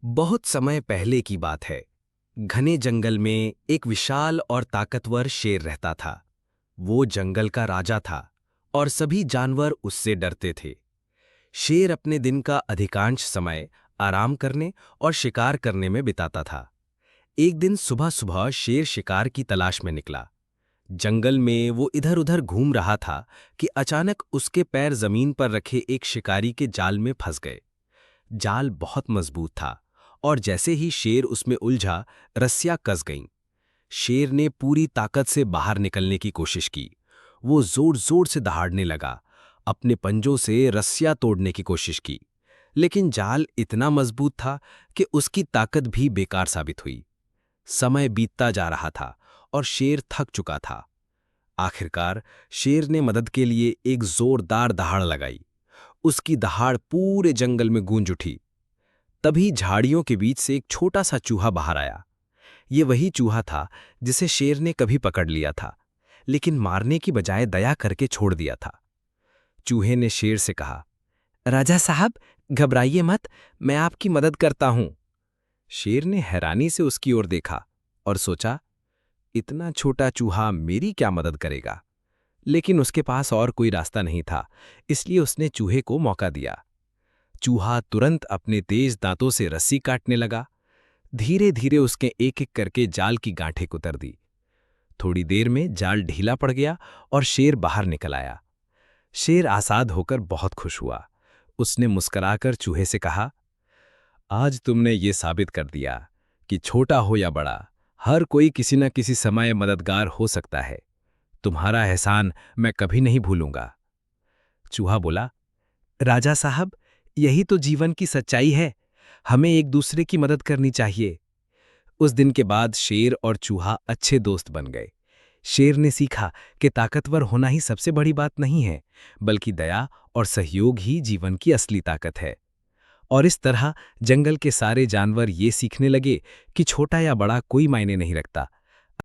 बहुत समय पहले की बात है। घने जंगल में एक विशाल और ताकतवर शेर रहता था। वो जंगल का राजा था और सभी जानवर उससे डरते थे। शेर अपने दिन का अधिकांश समय आराम करने और शिकार करने में बिताता था। एक दिन सुबह सुबह शेर शिकार की तलाश में निकला। जंगल में वो इधर उधर घूम रहा था कि अचानक उसके पैर जमीन पर रखे एक शिकारी के जाल में फंस गए। जाल बहुत मजबूत था और जैसे ही शेर उसमें उलझा, रस्सियां कस गईं। शेर ने पूरी ताकत से बाहर निकलने की कोशिश की। वो जोर जोर से दहाड़ने लगा, अपने पंजों से रस्सियां तोड़ने की कोशिश की, लेकिन जाल इतना मजबूत था कि उसकी ताकत भी बेकार साबित हुई। समय बीतता जा रहा था और शेर थक चुका था। आखिरकार शेर ने मदद के लिए एक जोरदार दहाड़ लगाई। उसकी दहाड़ पूरे जंगल में गूंज उठी। तभी झाड़ियों के बीच से एक छोटा सा चूहा बाहर आया। ये वही चूहा था जिसे शेर ने कभी पकड़ लिया था, लेकिन मारने की बजाय दया करके छोड़ दिया था। चूहे ने शेर से कहा, राजा साहब, घबराइए मत, मैं आपकी मदद करता हूं। शेर ने हैरानी से उसकी ओर देखा और सोचा, इतना छोटा चूहा मेरी क्या मदद करेगा। लेकिन उसके पास और कोई रास्ता नहीं था, इसलिए उसने चूहे को मौका दिया। चूहा तुरंत अपने तेज दांतों से रस्सी काटने लगा। धीरे धीरे उसके एक एक करके जाल की गांठें कुतर दी। थोड़ी देर में जाल ढीला पड़ गया और शेर बाहर निकल आया। शेर आजाद होकर बहुत खुश हुआ। उसने मुस्कुराकर चूहे से कहा, आज तुमने ये साबित कर दिया कि छोटा हो या बड़ा, हर कोई किसी न किसी समय मददगार हो सकता है। तुम्हारा एहसान मैं कभी नहीं भूलूंगा। चूहा बोला, राजा साहब, यही तो जीवन की सच्चाई है। हमें एक दूसरे की मदद करनी चाहिए। उस दिन के बाद शेर और चूहा अच्छे दोस्त बन गए। शेर ने सीखा कि ताकतवर होना ही सबसे बड़ी बात नहीं है, बल्कि दया और सहयोग ही जीवन की असली ताकत है। और इस तरह जंगल के सारे जानवर ये सीखने लगे कि छोटा या बड़ा कोई मायने नहीं रखता,